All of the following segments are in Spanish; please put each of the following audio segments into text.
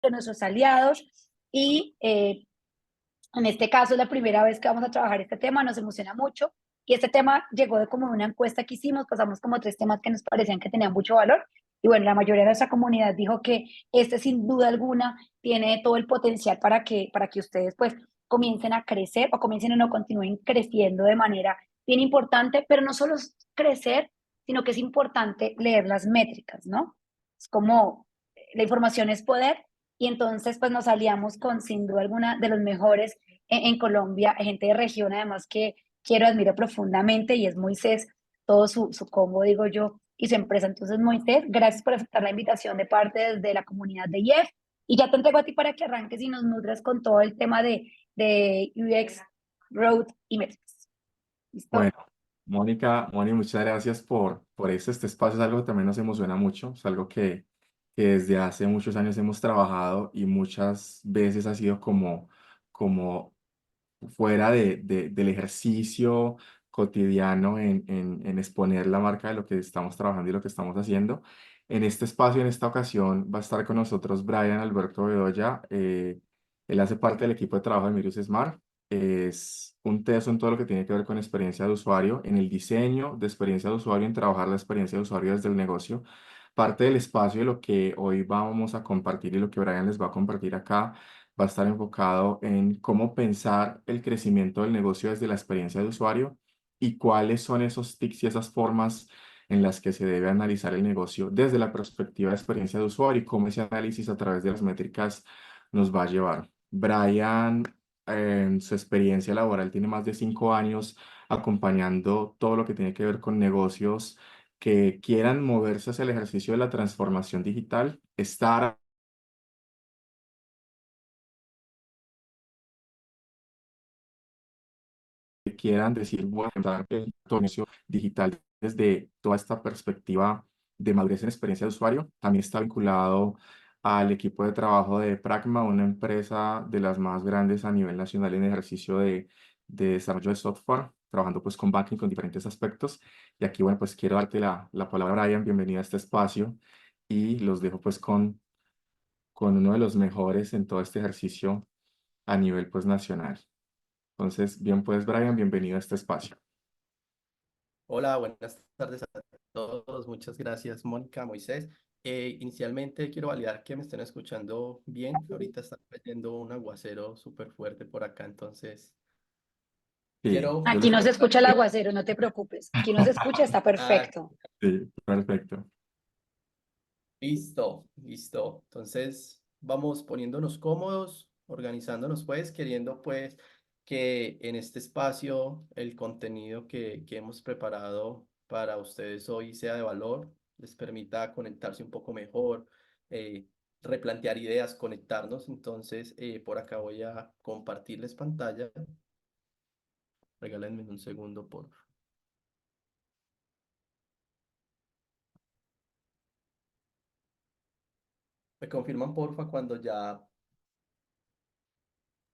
de nuestros aliados y en este caso es la primera vez que vamos a trabajar este tema, nos emociona mucho y este tema llegó de como una encuesta que hicimos, pasamos como 3 temas que nos parecían que tenían mucho valor y bueno, la mayoría de nuestra comunidad dijo que este sin duda alguna tiene todo el potencial para que ustedes pues comiencen a crecer o comiencen o no continúen creciendo de manera bien importante, pero no solo es crecer, sino que es importante leer las métricas, ¿no? Es como la información es poder y entonces pues nos aliamos con sin duda alguna de los mejores en Colombia, gente de región además que quiero, admiro profundamente y es Moisés, todo su combo, digo yo, y su empresa. Entonces, Moisés, gracias por aceptar la invitación de parte desde la comunidad de IEF y ya te entrego a ti para que arranques y nos nutres con todo el tema de UX, Growth y Metrics. Bueno, ¿Listo? Moni, muchas gracias por esto. Este espacio es algo que también nos emociona mucho, es algo que desde hace muchos años hemos trabajado y muchas veces ha sido como fuera del ejercicio cotidiano en exponer la marca de lo que estamos trabajando y lo que estamos haciendo. En este espacio, en esta ocasión, va a estar con nosotros Brian Alberto Bedoya. Él hace parte del equipo de trabajo de Mirius Smart. Es un teso en todo lo que tiene que ver con experiencia de usuario, en el diseño de experiencia de usuario, en trabajar la experiencia de usuario desde el negocio. Parte del espacio de lo que hoy vamos a compartir y lo que Brian les va a compartir acá va a estar enfocado en cómo pensar el crecimiento del negocio desde la experiencia de usuario y cuáles son esos tics y esas formas en las que se debe analizar el negocio desde la perspectiva de experiencia de usuario y cómo ese análisis a través de las métricas nos va a llevar. Brian, en su experiencia laboral, tiene más de 5 años acompañando todo lo que tiene que ver con negocios que quieran moverse hacia el ejercicio de la transformación digital, estar que quieran decir, voy a empezar el negocio digital desde toda esta perspectiva de madurez en experiencia de usuario. También está vinculado al equipo de trabajo de Pragma, una empresa de las más grandes a nivel nacional en ejercicio de desarrollo de software, trabajando pues con banking, con diferentes aspectos. Y aquí, bueno, pues quiero darte la palabra, Brian, bienvenido a este espacio y los dejo pues con uno de los mejores en todo este ejercicio a nivel pues nacional. Entonces, bien pues, Brian, bienvenido a este espacio. Hola, buenas tardes a todos. Muchas gracias, Mónica, Moisés. Inicialmente quiero validar que me estén escuchando bien. Ahorita está cayendo un aguacero súper fuerte por acá, entonces Sí, quiero yo lo Aquí no se comentar escucha el que... aguacero, no te preocupes. Aquí no se escucha, está Ah, perfecto. Sí, perfecto. listo, listo. Entonces vamos poniéndonos cómodos, organizándonos pues, queriendo pues que en este espacio el contenido que hemos preparado para ustedes hoy sea de valor, les permita conectarse un poco mejor, eh, replantear ideas, conectarnos. Entonces por acá voy a compartirles pantalla. Regálenme un segundo, por favor. Me confirman porfa cuando ya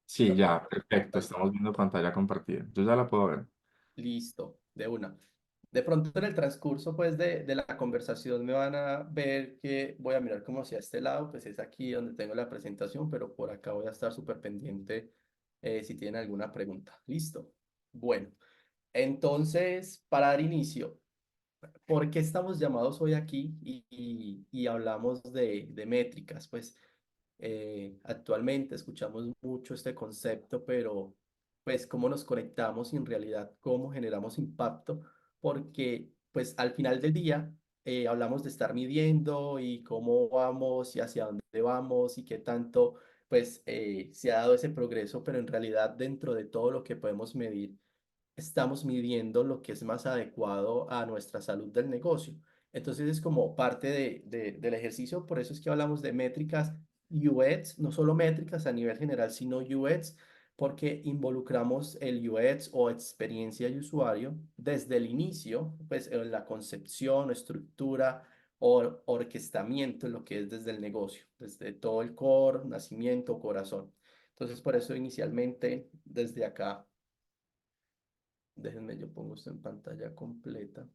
Sí, la puedan ya, ver en perfecto. pantalla. Estamos viendo pantalla compartida. Yo ya la puedo ver. Listo, de una. De pronto en el transcurso pues de la conversación me van a ver que voy a mirar como hacia este lado, pues es aquí donde tengo la presentación, pero por acá voy a estar súper pendiente si tienen alguna pregunta. Listo. Bueno, entonces para dar inicio, ¿por qué estamos llamados hoy aquí y hablamos de métricas? Pues actualmente escuchamos mucho este concepto, pero pues cómo nos conectamos y en realidad cómo generamos impacto, porque pues al final del día hablamos de estar midiendo y cómo vamos y hacia dónde vamos y qué tanto pues se ha dado ese progreso, pero en realidad dentro de todo lo que podemos medir, estamos midiendo lo que es más adecuado a nuestra salud del negocio. Entonces es como parte del ejercicio, por eso es que hablamos de métricas UX, no solo métricas a nivel general, sino UX, porque involucramos el UX o experiencia de usuario desde el inicio, pues en la concepción, estructura o orquestamiento, lo que es desde el negocio, desde todo el core, nacimiento, corazón. Entonces, por eso inicialmente desde acá, déjenme, yo pongo esto en pantalla completa.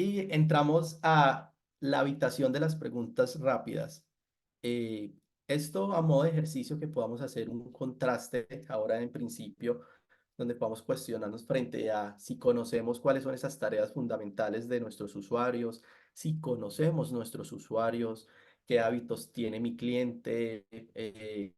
Y entramos a la habitación de las preguntas rápidas. Eh, Esto a modo de ejercicio que podamos hacer un contraste ahora en principio, donde podamos cuestionarnos frente a si conocemos cuáles son esas tareas fundamentales de nuestros usuarios, si conocemos nuestros usuarios, qué hábitos tiene mi cliente,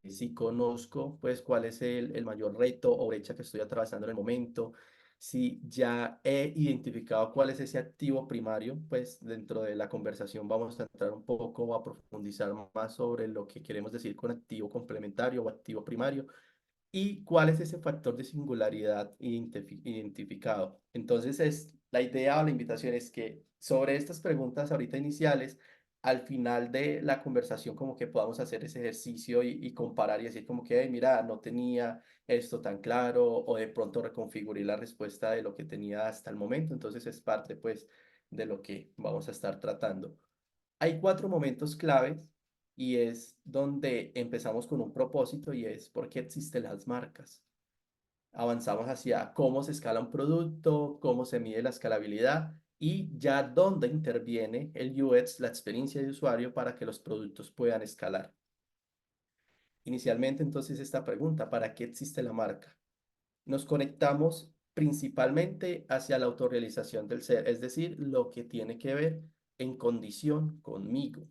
si conozco pues cuál es el mayor reto o brecha que estoy atravesando en el momento, si ya he identificado cuál es ese activo primario, pues dentro de la conversación vamos a entrar un poco o a profundizar más sobre lo que queremos decir con activo complementario o activo primario y cuál es ese factor de singularidad identificado. Entonces, la idea o la invitación es que sobre estas preguntas ahorita iniciales, al final de la conversación, como que podamos hacer ese ejercicio y comparar y decir como que, "Ay, mira, no tenía esto tan claro o de pronto reconfiguré la respuesta de lo que tenía hasta el momento". Entonces, es parte pues de lo que vamos a estar tratando. Hay cuatro momentos claves y es donde empezamos con un propósito y es por qué existen las marcas. Avanzamos hacia cómo se escala un producto, cómo se mide la escalabilidad y ya dónde interviene el UX, la experiencia de usuario, para que los productos puedan escalar. Inicialmente, entonces, esta pregunta, ¿para qué existe la marca? Nos conectamos principalmente hacia la autorrealización del ser, es decir, lo que tiene que ver en condición conmigo.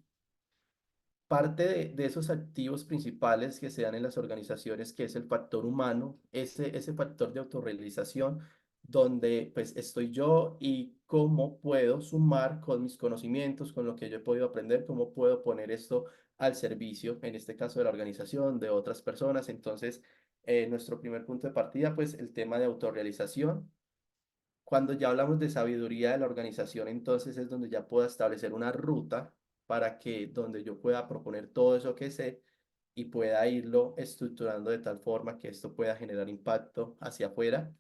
Parte de esos activos principales que se dan en las organizaciones, que es el factor humano, ese factor de autorrealización, donde pues estoy yo y cómo puedo sumar con mis conocimientos, con lo que yo he podido aprender, cómo puedo poner esto al servicio, en este caso de la organización, de otras personas. Entonces, nuestro primer punto de partida, pues el tema de autorrealización. Cuando ya hablamos de sabiduría de la organización, entonces es donde ya puedo establecer una ruta para que donde yo pueda proponer todo eso que sé y pueda irlo estructurando de tal forma que esto pueda generar impacto hacia afuera.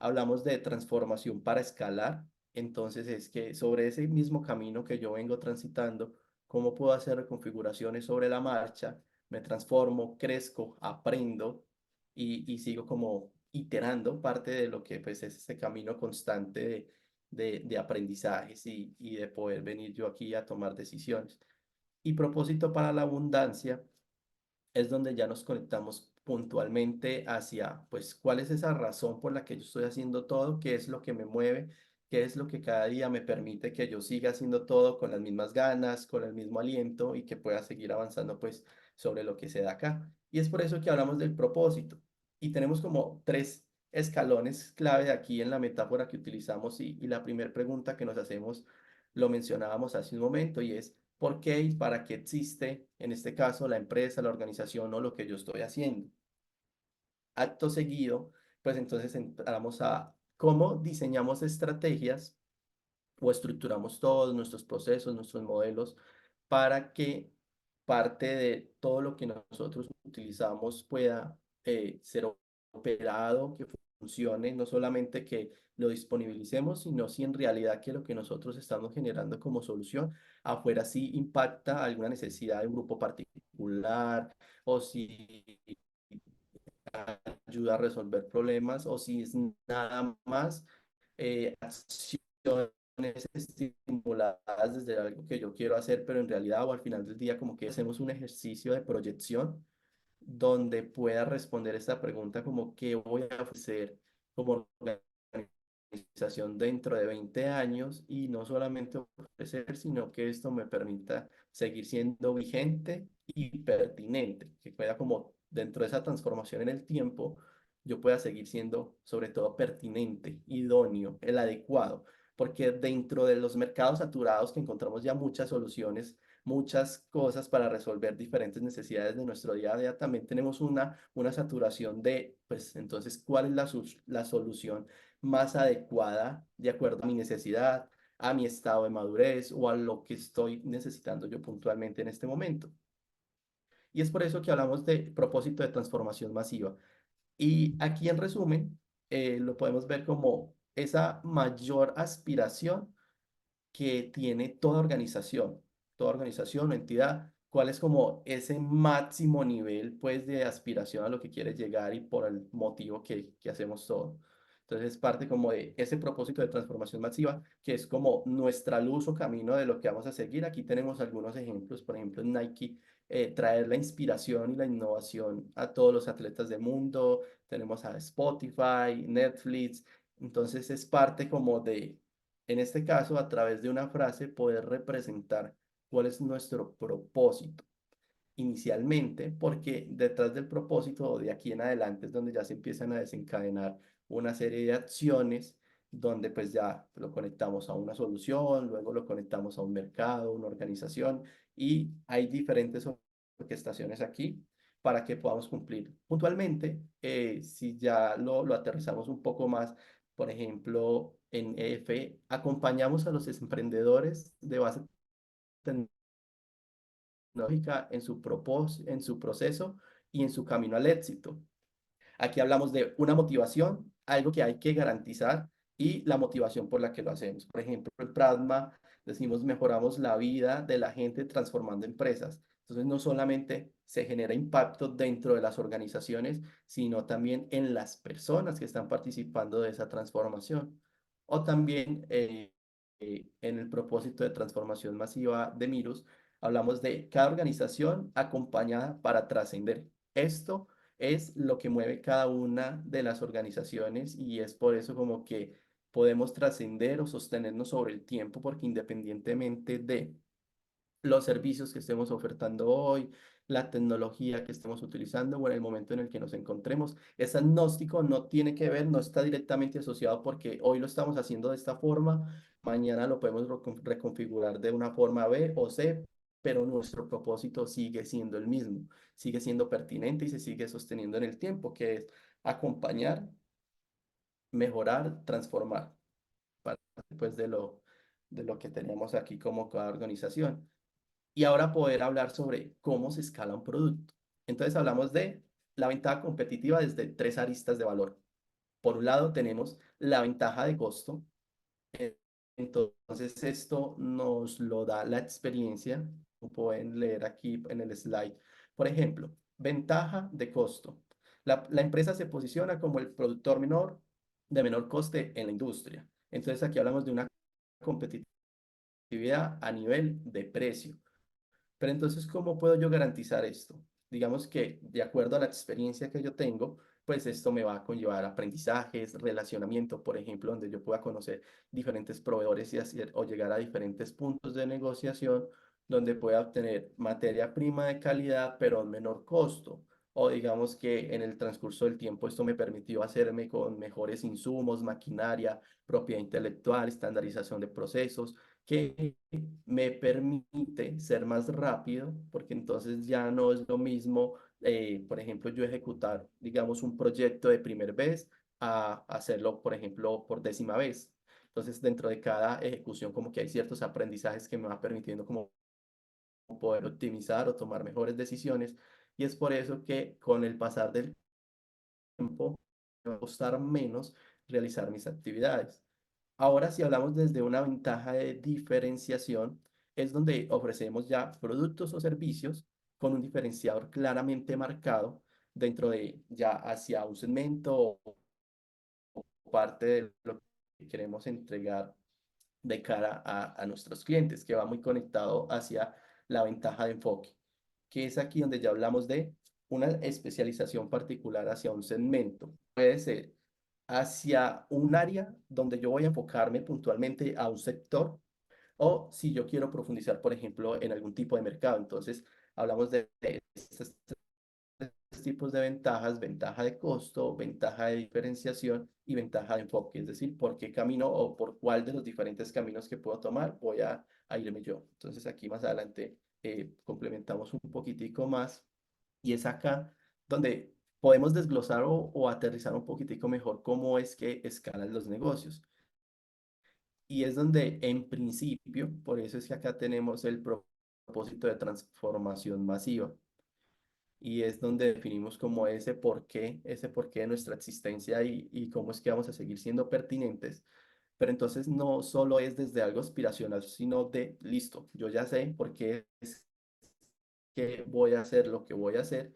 Hablamos de transformación para escalar, entonces es que sobre ese mismo camino que yo vengo transitando, cómo puedo hacer reconfiguraciones sobre la marcha, me transformo, crezco, aprendo y sigo como iterando parte de lo que pues es este camino constante de aprendizajes y de poder venir yo aquí a tomar decisiones. Y propósito para la abundancia es donde ya nos conectamos puntualmente hacia, pues, cuál es esa razón por la que yo estoy haciendo todo, qué es lo que me mueve, qué es lo que cada día me permite que yo siga haciendo todo con las mismas ganas, con el mismo aliento y que pueda seguir avanzando, pues, sobre lo que se da acá. Y es por eso que hablamos del propósito. Y tenemos como tres escalones clave aquí en la metáfora que utilizamos y la primera pregunta que nos hacemos, lo mencionábamos hace un momento y es, ¿por qué y para qué existe, en este caso, la empresa, la organización o lo que yo estoy haciendo? Acto seguido, pues entonces entramos a cómo diseñamos estrategias o estructuramos todos nuestros procesos, nuestros modelos, para que parte de todo lo que nosotros utilizamos pueda ser operado, que funcione, no solamente que lo disponibilicemos, sino si en realidad que lo que nosotros estamos generando como solución afuera sí impacta alguna necesidad de un grupo particular o si ayuda a resolver problemas o si es nada más acciones estimuladas desde algo que yo quiero hacer, pero en realidad o al final del día como que hacemos un ejercicio de proyección donde pueda responder esta pregunta como qué voy a ofrecer como organización dentro de 20 años y no solamente ofrecer, sino que esto me permita seguir siendo vigente y pertinente, que pueda como dentro de esa transformación en el tiempo, yo pueda seguir siendo sobre todo pertinente, idóneo, el adecuado, porque dentro de los mercados saturados que encontramos ya muchas soluciones, muchas cosas para resolver diferentes necesidades de nuestro día a día, también tenemos una saturación de, pues entonces, ¿cuál es la solución más adecuada de acuerdo a mi necesidad, a mi estado de madurez o a lo que estoy necesitando yo puntualmente en este momento? Y es por eso que hablamos de propósito de transformación masiva. Y aquí en resumen, lo podemos ver como esa mayor aspiración que tiene toda organización o entidad, cuál es como ese máximo nivel pues de aspiración a lo que quiere llegar y por el motivo que hacemos todo. Entonces es parte como de ese propósito de transformación masiva, que es como nuestra luz o camino de lo que vamos a seguir. Aquí tenemos algunos ejemplos, por ejemplo, en Nike, traer la inspiración y la innovación a todos los atletas del mundo. Tenemos a Spotify, Netflix. Entonces es parte como de, en este caso, a través de una frase, poder representar cuál es nuestro propósito inicialmente, porque detrás del propósito o de aquí en adelante es donde ya se empiezan a desencadenar una serie de acciones donde pues ya lo conectamos a una solución, luego lo conectamos a un mercado, una organización y hay diferentes orquestaciones aquí para que podamos cumplir. Puntualmente, si ya lo aterrizamos un poco más, por ejemplo, en EF, acompañamos a los emprendedores de base tecnológica en su en su proceso y en su camino al éxito. Aquí hablamos de una motivación, algo que hay que garantizar y la motivación por la que lo hacemos. Por ejemplo, el Pragma, decimos, mejoramos la vida de la gente transformando empresas. Entonces, no solamente se genera impacto dentro de las organizaciones, sino también en las personas que están participando de esa transformación. O también en el propósito de transformación masiva de Mirus, hablamos de cada organización acompañada para trascender. Esto es lo que mueve cada una de las organizaciones y es por eso como que podemos trascender o sostenernos sobre el tiempo porque independientemente de los servicios que estemos ofertando hoy, la tecnología que estemos utilizando o en el momento en el que nos encontremos. Es agnóstico, no tiene que ver, no está directamente asociado porque hoy lo estamos haciendo de esta forma, mañana lo podemos reconfigurar de una forma B o C, pero nuestro propósito sigue siendo el mismo, sigue siendo pertinente y se sigue sosteniendo en el tiempo, que es acompañar, mejorar, transformar, después de lo que tenemos aquí como cada organización y ahora poder hablar sobre cómo se escala un producto. Entonces hablamos de la ventaja competitiva desde tres aristas de valor. Por un lado tenemos la ventaja de costo. Entonces esto nos lo da la experiencia, como pueden leer aquí en el slide. Por ejemplo, ventaja de costo. La empresa se posiciona como el productor menor de menor coste en la industria. Entonces aquí hablamos de una competitividad a nivel de precio. Pero entonces, ¿cómo puedo yo garantizar esto? Digamos que de acuerdo a la experiencia que yo tengo, pues esto me va a conllevar aprendizajes, relacionamiento, por ejemplo, donde yo pueda conocer diferentes proveedores y hacer, o llegar a diferentes puntos de negociación donde pueda obtener materia prima de calidad, pero a un menor costo. O digamos que en el transcurso del tiempo esto me permitió hacerme con mejores insumos, maquinaria, propiedad intelectual, estandarización de procesos que me permite ser más rápido, porque entonces ya no es lo mismo, por ejemplo, yo ejecutar, digamos, un proyecto de primer vez a hacerlo, por ejemplo, por décima vez. Entonces, dentro de cada ejecución, como que hay ciertos aprendizajes que me va permitiendo como poder optimizar o tomar mejores decisiones. Y es por eso que con el pasar del tiempo, me va a costar menos realizar mis actividades. Ahora, si hablamos desde una ventaja de diferenciación, es donde ofrecemos ya productos o servicios con un diferenciador claramente marcado dentro de ya hacia un segmento o parte de lo que queremos entregar de cara a nuestros clientes, que va muy conectado hacia la ventaja de enfoque, que es aquí donde ya hablamos de una especialización particular hacia un segmento. Puede ser hacia un área donde yo voy a enfocarme puntualmente a un sector o si yo quiero profundizar, por ejemplo, en algún tipo de mercado. Entonces, hablamos de estos tres tipos de ventajas: ventaja de costo, ventaja de diferenciación y ventaja de enfoque. Es decir, por qué camino o por cuál de los diferentes caminos que puedo tomar voy a irme yo. Entonces, aquí más adelante complementamos un poquitico más y es acá donde podemos desglosar o aterrizar un poquitico mejor cómo es que escalan los negocios. Y es donde, en principio, por eso es que acá tenemos el propósito de transformación masiva. Y es donde definimos como ese porqué de nuestra existencia y cómo es que vamos a seguir siendo pertinentes. Pero entonces no solo es desde algo aspiracional, sino de, listo, yo ya sé por qué es que voy a hacer lo que voy a hacer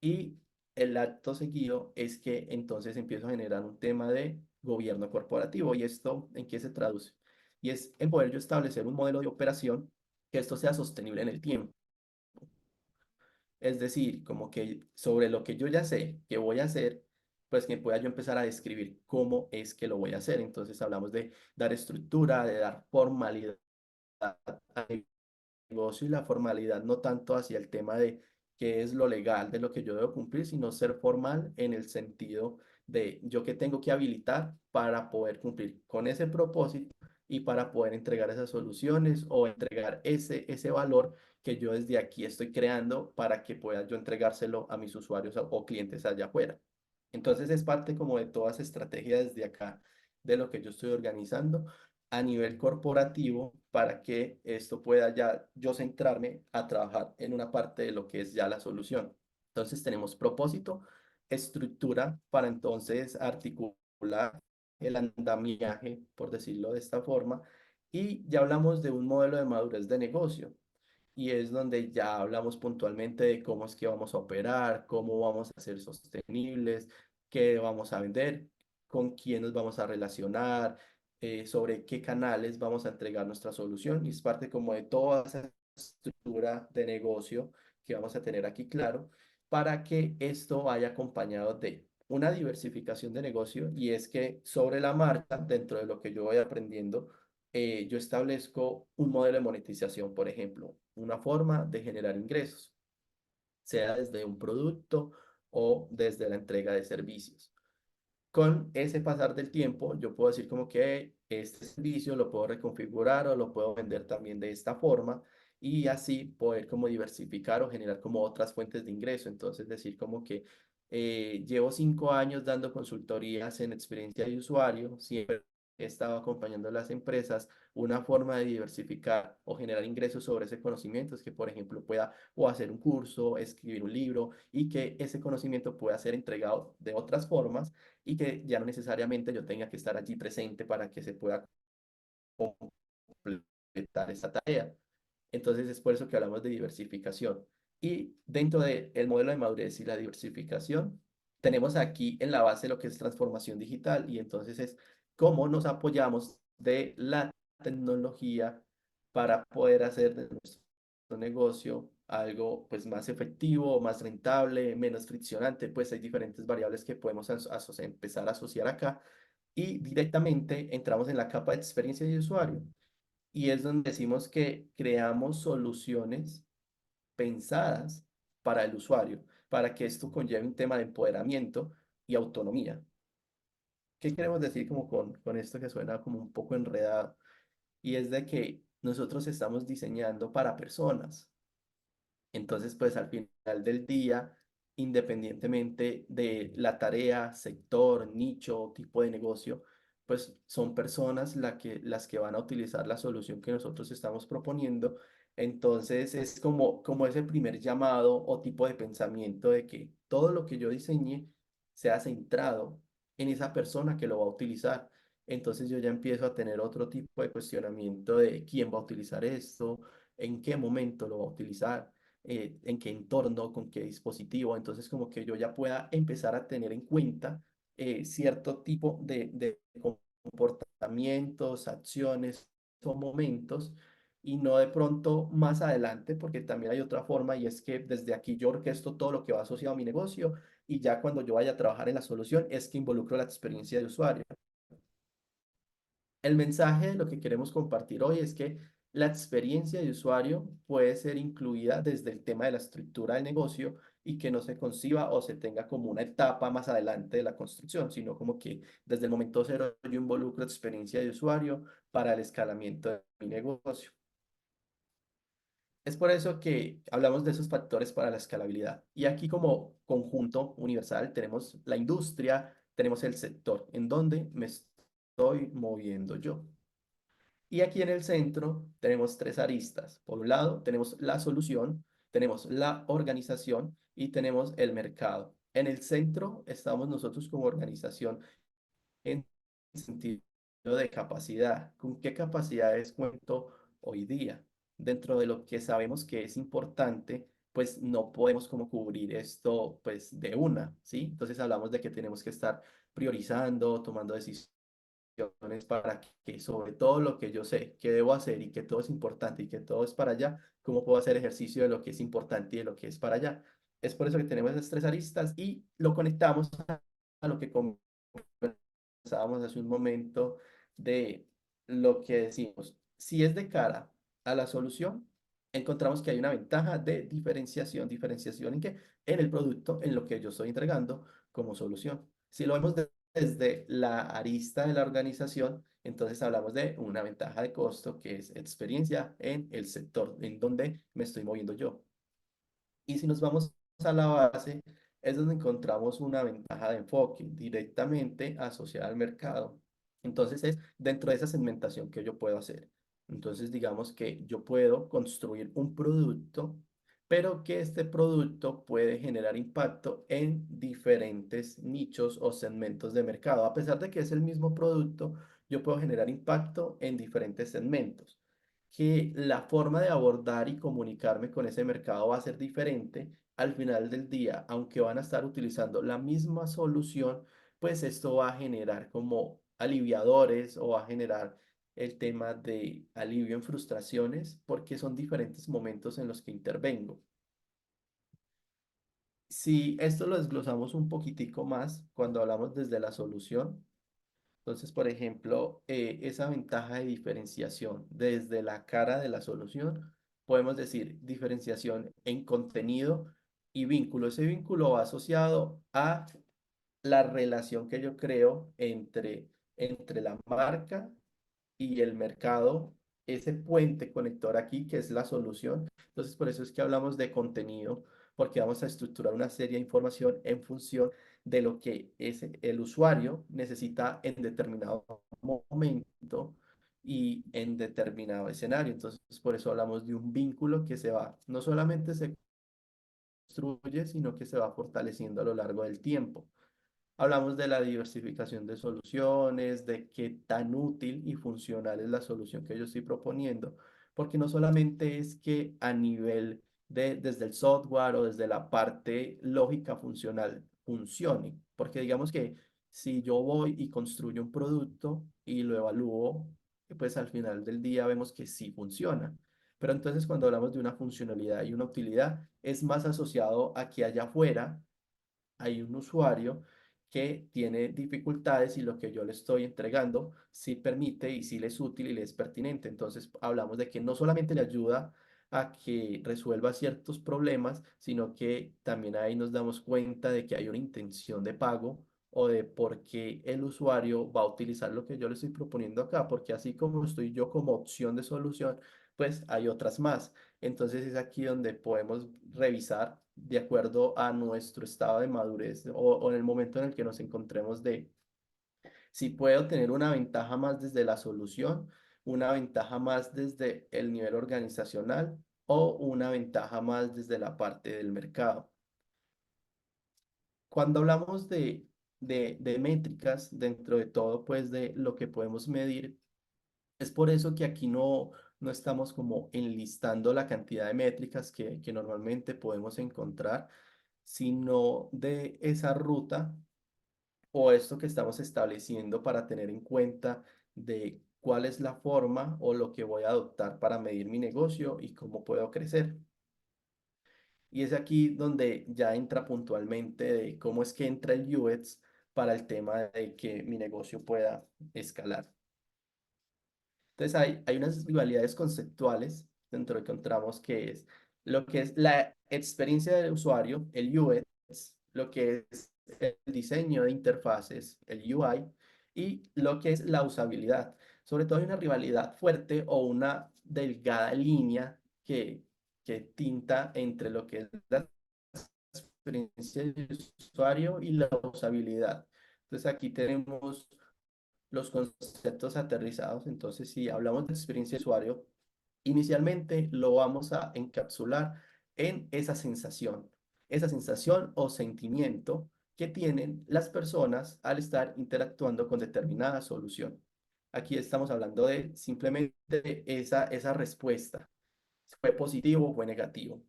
y el acto seguido es que entonces empiezo a generar un tema de gobierno corporativo. ¿Y esto en qué se traduce? Y es en poder yo establecer un modelo de operación que esto sea sostenible en el tiempo. Es decir, como que sobre lo que yo ya sé que voy a hacer, pues que pueda yo empezar a describir cómo es que lo voy a hacer. Entonces hablamos de dar estructura, de dar formalidad al negocio, y la formalidad no tanto hacia el tema de qué es lo legal de lo que yo debo cumplir, sino ser formal en el sentido de yo que tengo que habilitar para poder cumplir con ese propósito y para poder entregar esas soluciones o entregar ese valor que yo desde aquí estoy creando para que pueda yo entregárselo a mis usuarios o clientes allá afuera. Entonces es parte como de toda esa estrategia desde acá, de lo que yo estoy organizando a nivel corporativo para que esto pueda ya yo centrarme a trabajar en una parte de lo que es ya la solución. Entonces tenemos propósito, estructura para entonces articular el andamiaje, por decirlo de esta forma, y ya hablamos de un modelo de madurez de negocio. Y es donde ya hablamos puntualmente de cómo es que vamos a operar, cómo vamos a ser sostenibles, qué vamos a vender, con quién nos vamos a relacionar, sobre qué canales vamos a entregar nuestra solución. Y es parte como de toda esa estructura de negocio que vamos a tener aquí claro, para que esto vaya acompañado de una diversificación de negocio. Y es que sobre la marcha, dentro de lo que yo voy aprendiendo, yo establezco un modelo de monetización, por ejemplo, una forma de generar ingresos, sea desde un producto o desde la entrega de servicios. Con ese pasar del tiempo, yo puedo decir como que este servicio lo puedo reconfigurar o lo puedo vender también de esta forma, y así poder como diversificar o generar como otras fuentes de ingreso. Entonces decir como que llevo 5 años dando consultorías en experiencia de usuario, siempre he estado acompañando a las empresas. Una forma de diversificar o generar ingresos sobre ese conocimiento es que, por ejemplo, pueda o hacer un curso, escribir un libro, y que ese conocimiento pueda ser entregado de otras formas, y que ya no necesariamente yo tenga que estar allí presente para que se pueda completar esta tarea. Entonces es por eso que hablamos de diversificación. Y dentro del modelo de madurez y la diversificación, tenemos aquí en la base lo que es transformación digital, y entonces es cómo nos apoyamos de la tecnología para poder hacer de nuestro negocio algo pues más efectivo, más rentable, menos friccionante. Pues hay diferentes variables que podemos empezar a asociar acá, y directamente entramos en la capa de experiencia de usuario, y es donde decimos que creamos soluciones pensadas para el usuario, para que esto conlleve un tema de empoderamiento y autonomía. ¿Qué queremos decir como con esto que suena como un poco enredado? Y es de que nosotros estamos diseñando para personas. Entonces, pues al final del día, independientemente de la tarea, sector, nicho, tipo de negocio, pues son personas las que van a utilizar la solución que nosotros estamos proponiendo. Entonces, es como ese primer llamado o tipo de pensamiento de que todo lo que yo diseñe sea centrado en esa persona que lo va a utilizar. Entonces, yo ya empiezo a tener otro tipo de cuestionamiento de quién va a utilizar esto, en qué momento lo va a utilizar, en qué entorno, con qué dispositivo. Entonces, como que yo ya pueda empezar a tener en cuenta cierto tipo de comportamientos, acciones o momentos, y no de pronto más adelante, porque también hay otra forma, y es que desde aquí yo orquesto todo lo que va asociado a mi negocio, y ya cuando yo vaya a trabajar en la solución es que involucro la experiencia de usuario. El mensaje de lo que queremos compartir hoy es que la experiencia de usuario puede ser incluida desde el tema de la estructura del negocio, y que no se conciba o se tenga como una etapa más adelante de la construcción, sino como que desde el momento cero yo involucro experiencia de usuario para el escalamiento de mi negocio. Es por eso que hablamos de esos factores para la escalabilidad. Y aquí como conjunto universal tenemos la industria, tenemos el sector en donde me estoy moviendo yo. Y aquí en el centro tenemos tres aristas. Por un lado, tenemos la solución, tenemos la organización y tenemos el mercado. En el centro estamos nosotros como organización en sentido de capacidad. ¿Con qué capacidades cuento hoy día? Dentro de lo que sabemos que es importante, pues no podemos como cubrir esto pues de una, ¿sí? Entonces hablamos de que tenemos que estar priorizando, tomando decisiones para que sobre todo lo que yo sé que debo hacer y que todo es importante y que todo es para allá, cómo puedo hacer ejercicio de lo que es importante y de lo que es para allá. Es por eso que tenemos esas tres aristas y lo conectamos a lo que conversábamos hace un momento de lo que decimos. Si es de cara a la solución, encontramos que hay una ventaja de diferenciación. ¿Diferenciación en qué? En el producto, en lo que yo estoy entregando como solución. Si lo vemos desde la arista de la organización, entonces hablamos de una ventaja de costo que es experiencia en el sector en donde me estoy moviendo yo. Y si nos vamos a la base, es donde encontramos una ventaja de enfoque directamente asociada al mercado. Entonces es dentro de esa segmentación que yo puedo hacer. Entonces digamos que yo puedo construir un producto, pero que este producto puede generar impacto en diferentes nichos o segmentos de mercado. A pesar de que es el mismo producto, yo puedo generar impacto en diferentes segmentos que la forma de abordar y comunicarme con ese mercado va a ser diferente al final del día, aunque van a estar utilizando la misma solución, pues esto va a generar como aliviadores o va a generar el tema de alivio en frustraciones porque son diferentes momentos en los que intervengo. Si esto lo desglosamos un poquitico más cuando hablamos desde la solución, entonces, por ejemplo, esa ventaja de diferenciación desde la cara de la solución, podemos decir diferenciación en contenido y vínculo. Ese vínculo va asociado a la relación que yo creo entre la marca y el mercado, ese puente conector aquí que es la solución. Entonces, por eso es que hablamos de contenido, porque vamos a estructurar una serie de información en función de lo que es el usuario necesita en determinado momento y en determinado escenario. Entonces, por eso hablamos de un vínculo que se va, no solamente se construye, sino que se va fortaleciendo a lo largo del tiempo. Hablamos de la diversificación de soluciones, de qué tan útil y funcional es la solución que yo estoy proponiendo, porque no solamente es que a nivel desde el software o desde la parte lógica funcional funcione, porque digamos que si yo voy y construyo un producto y lo evalúo, pues al final del día vemos que sí funciona. Pero entonces cuando hablamos de una funcionalidad y una utilidad, es más asociado a que allá afuera hay un usuario que tiene dificultades y lo que yo le estoy entregando sí permite y sí le es útil y le es pertinente. Entonces hablamos de que no solamente le ayuda a que resuelva ciertos problemas, sino que también ahí nos damos cuenta de que hay una intención de pago o de por qué el usuario va a utilizar lo que yo le estoy proponiendo acá, porque así como estoy yo como opción de solución, pues hay otras más. Entonces es aquí donde podemos revisar de acuerdo a nuestro estado de madurez o en el momento en el que nos encontremos de si puedo tener una ventaja más desde la solución, una ventaja más desde el nivel organizacional o una ventaja más desde la parte del mercado. Cuando hablamos de métricas dentro de todo, pues de lo que podemos medir, es por eso que aquí no estamos como enlistando la cantidad de métricas que normalmente podemos encontrar, sino de esa ruta o esto que estamos estableciendo para tener en cuenta de cuál es la forma o lo que voy a adoptar para medir mi negocio y cómo puedo crecer. Y es aquí donde ya entra puntualmente de cómo es que entra el UX para el tema de que mi negocio pueda escalar. Entonces hay unas rivalidades conceptuales dentro de que encontramos que es lo que es la experiencia del usuario, el UX, lo que es el diseño de interfaces, el UI, y lo que es la usabilidad. Sobre todo hay una rivalidad fuerte o una delgada línea que tinta entre lo que es la experiencia del usuario y la usabilidad. Entonces aquí tenemos los conceptos aterrizados. Entonces, si hablamos de experiencia de usuario, inicialmente lo vamos a encapsular en esa sensación o sentimiento que tienen las personas al estar interactuando con determinada solución. Aquí estamos hablando de simplemente esa respuesta. ¿Fue positivo o fue negativo?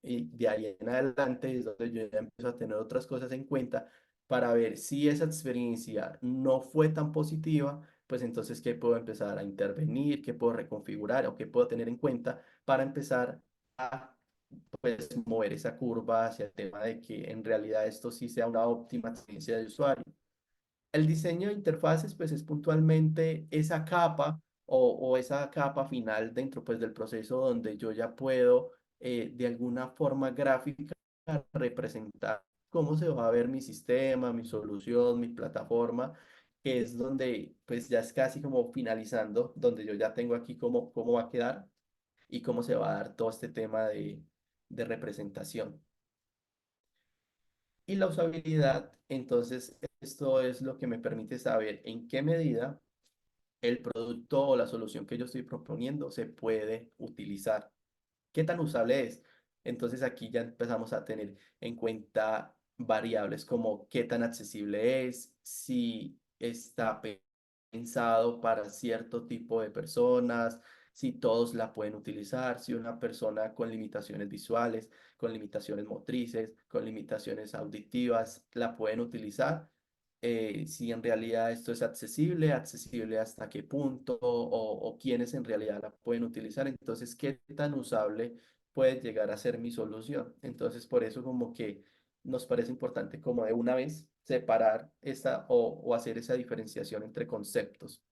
Y de ahí en adelante es donde yo ya empiezo a tener otras cosas en cuenta para ver si esa experiencia no fue tan positiva, pues entonces qué puedo empezar a intervenir, qué puedo reconfigurar o qué puedo tener en cuenta para empezar a pues mover esa curva hacia el tema de que en realidad esto sí sea una óptima experiencia de usuario. El diseño de interfaces, pues es puntualmente esa capa o esa capa final dentro pues del proceso donde yo ya puedo de alguna forma gráfica representar cómo se va a ver mi sistema, mi solución, mi plataforma, que es donde pues ya es casi como finalizando, donde yo ya tengo aquí cómo va a quedar y cómo se va a dar todo este tema de representación. Y la usabilidad, entonces, esto es lo que me permite saber en qué medida el producto o la solución que yo estoy proponiendo se puede utilizar. ¿Qué tan usable es? Entonces aquí ya empezamos a tener en cuenta variables como qué tan accesible es, si está pensado para cierto tipo de personas, si todos la pueden utilizar, si una persona con limitaciones visuales, con limitaciones motrices, con limitaciones auditivas la pueden utilizar. Si en realidad esto es accesible, accesible hasta qué punto o quiénes en realidad la pueden utilizar. Entonces, qué tan usable puede llegar a ser mi solución. Entonces, por eso como que nos parece importante como de una vez separar esta o hacer esa diferenciación entre conceptos.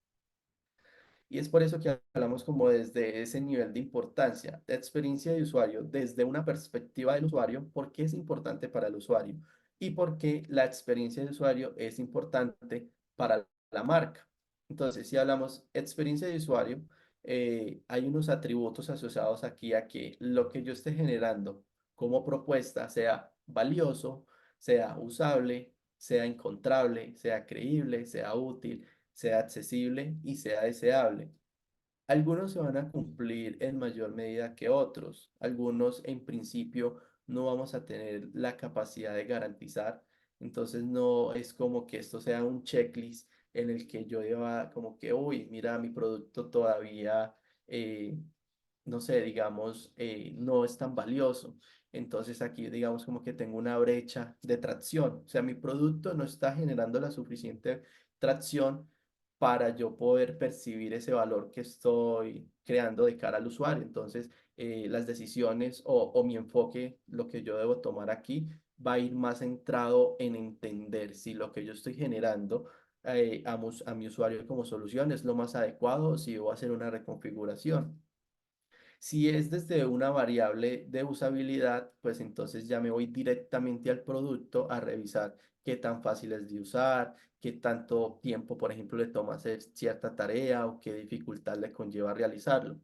Y es por eso que hablamos como desde ese nivel de importancia, de experiencia de usuario, desde una perspectiva del usuario, por qué es importante para el usuario y por qué la experiencia de usuario es importante para la marca. Entonces, si hablamos experiencia de usuario, hay unos atributos asociados aquí a que lo que yo esté generando como propuesta sea valioso, sea usable, sea encontrable, sea creíble, sea útil, sea accesible y sea deseable. Algunos se van a cumplir en mayor medida que otros. Algunos en principio no vamos a tener la capacidad de garantizar. Entonces no es como que esto sea un checklist en el que yo deba como que, uy, mira, mi producto todavía, no sé, digamos, no es tan valioso. Entonces aquí digamos como que tengo una brecha de tracción. O sea, mi producto no está generando la suficiente tracción para yo poder percibir ese valor que estoy creando de cara al usuario. Entonces, las decisiones o mi enfoque, lo que yo debo tomar aquí, va a ir más centrado en entender si lo que yo estoy generando a mi usuario como solución es lo más adecuado, o si debo hacer una reconfiguración. Si es desde una variable de usabilidad, pues entonces ya me voy directamente al producto a revisar qué tan fácil es de usar, qué tanto tiempo, por ejemplo, le toma hacer cierta tarea o qué dificultad le conlleva realizarlo.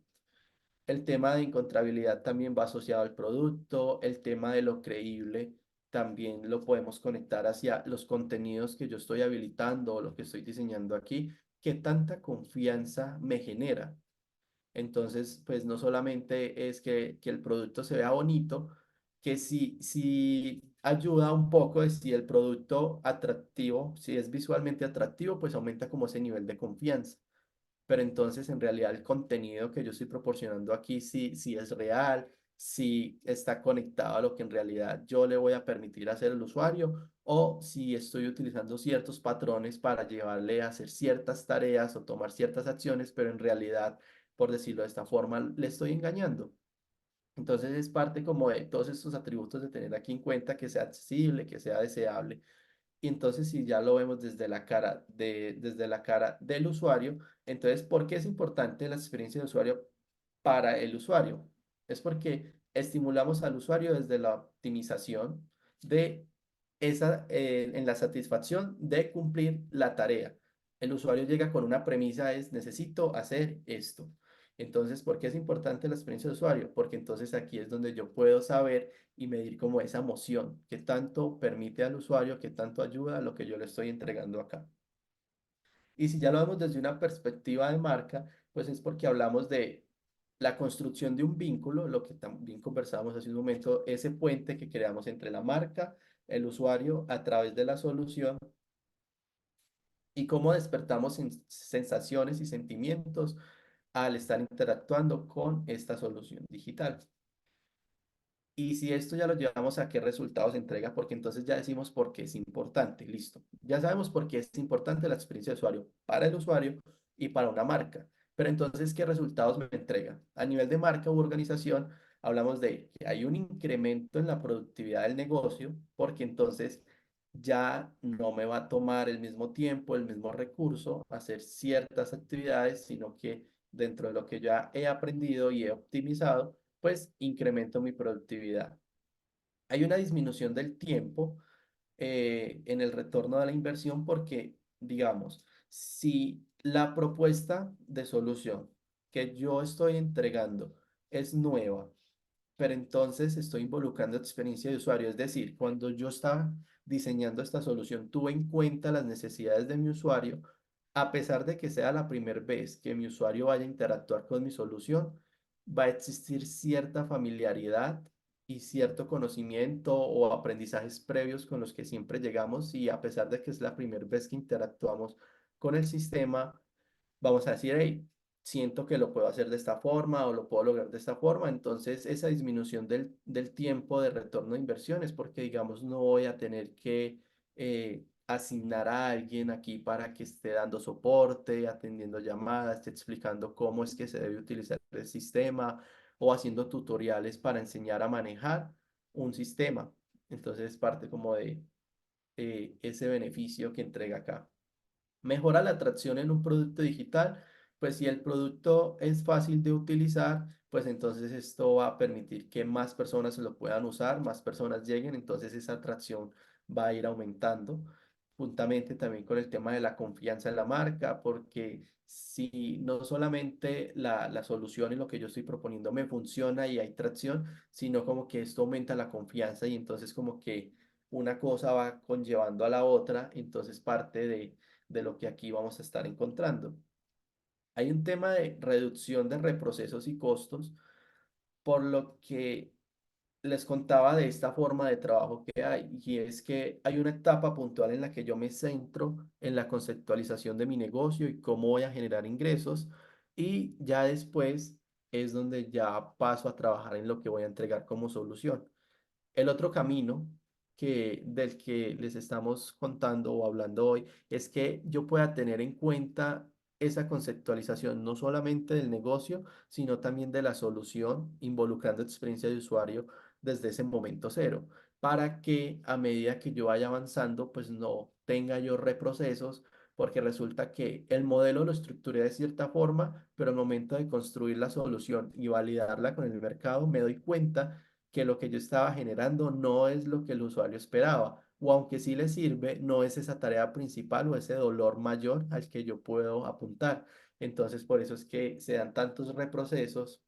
El tema de encontrabilidad también va asociado al producto, el tema de lo creíble también lo podemos conectar hacia los contenidos que yo estoy habilitando o lo que estoy diseñando aquí, qué tanta confianza me genera. Entonces, pues no solamente es que el producto se vea bonito, que si ayuda un poco, es si el producto atractivo, si es visualmente atractivo, pues aumenta como ese nivel de confianza. Pero entonces en realidad el contenido que yo estoy proporcionando aquí si es real, si está conectado a lo que en realidad yo le voy a permitir hacer al usuario o si estoy utilizando ciertos patrones para llevarle a hacer ciertas tareas o tomar ciertas acciones, pero en realidad, por decirlo de esta forma, le estoy engañando. Entonces es parte como de todos estos atributos de tener aquí en cuenta que sea accesible, que sea deseable. Y entonces, si ya lo vemos desde la cara del usuario, entonces, ¿por qué es importante la experiencia de usuario para el usuario? Es porque estimulamos al usuario desde la optimización de en la satisfacción de cumplir la tarea. El usuario llega con una premisa, es necesito hacer esto. Entonces, ¿por qué es importante la experiencia de usuario? Porque entonces aquí es donde yo puedo saber y medir como esa emoción, qué tanto permite al usuario, qué tanto ayuda a lo que yo le estoy entregando acá. Y si ya lo vemos desde una perspectiva de marca, pues es porque hablamos de la construcción de un vínculo, lo que también conversábamos hace un momento, ese puente que creamos entre la marca, el usuario a través de la solución y cómo despertamos sensaciones y sentimientos al estar interactuando con esta solución digital. Y si esto ya lo llevamos a qué resultados entrega, porque entonces ya decimos por qué es importante, listo. Ya sabemos por qué es importante la experiencia de usuario para el usuario y para una marca. Pero entonces, ¿qué resultados me entrega? A nivel de marca u organización, hablamos de que hay un incremento en la productividad del negocio, porque entonces ya no me va a tomar el mismo tiempo, el mismo recurso hacer ciertas actividades, sino que dentro de lo que ya he aprendido y he optimizado, pues incremento mi productividad. Hay una disminución del tiempo en el retorno de la inversión porque, digamos, si la propuesta de solución que yo estoy entregando es nueva, pero entonces estoy involucrando experiencia de usuario, es decir, cuando yo estaba diseñando esta solución, tuve en cuenta las necesidades de mi usuario, a pesar de que sea la primera vez que mi usuario vaya a interactuar con mi solución, va a existir cierta familiaridad y cierto conocimiento o aprendizajes previos con los que siempre llegamos y a pesar de que es la primera vez que interactuamos con el sistema, vamos a decir, hey, siento que lo puedo hacer de esta forma o lo puedo lograr de esta forma. Entonces, esa disminución del tiempo de retorno de inversiones, porque digamos, no voy a tener que asignar a alguien aquí para que esté dando soporte, atendiendo llamadas, esté explicando cómo es que se debe utilizar el sistema o haciendo tutoriales para enseñar a manejar un sistema. Entonces, es parte como de ese beneficio que entrega acá. Mejora la atracción en un producto digital, pues si el producto es fácil de utilizar, pues entonces esto va a permitir que más personas lo puedan usar, más personas lleguen, entonces esa atracción va a ir aumentando. Juntamente también con el tema de la confianza en la marca, porque si no solamente la solución y lo que yo estoy proponiendo me funciona y hay tracción, sino como que esto aumenta la confianza y entonces como que una cosa va conllevando a la otra, entonces parte de lo que aquí vamos a estar encontrando. Hay un tema de reducción de reprocesos y costos, por lo que les contaba de esta forma de trabajo que hay, y es que hay una etapa puntual en la que yo me centro en la conceptualización de mi negocio y cómo voy a generar ingresos, y ya después es donde ya paso a trabajar en lo que voy a entregar como solución. El otro camino del que les estamos contando o hablando hoy es que yo pueda tener en cuenta esa conceptualización no solamente del negocio, sino también de la solución, involucrando experiencia de usuario desde ese momento cero, para que a medida que yo vaya avanzando, pues no tenga yo reprocesos, porque resulta que el modelo lo estructuré de cierta forma, pero al momento de construir la solución y validarla con el mercado, me doy cuenta que lo que yo estaba generando no es lo que el usuario esperaba, o aunque sí le sirve, no es esa tarea principal o ese dolor mayor al que yo puedo apuntar. Entonces, por eso es que se dan tantos reprocesos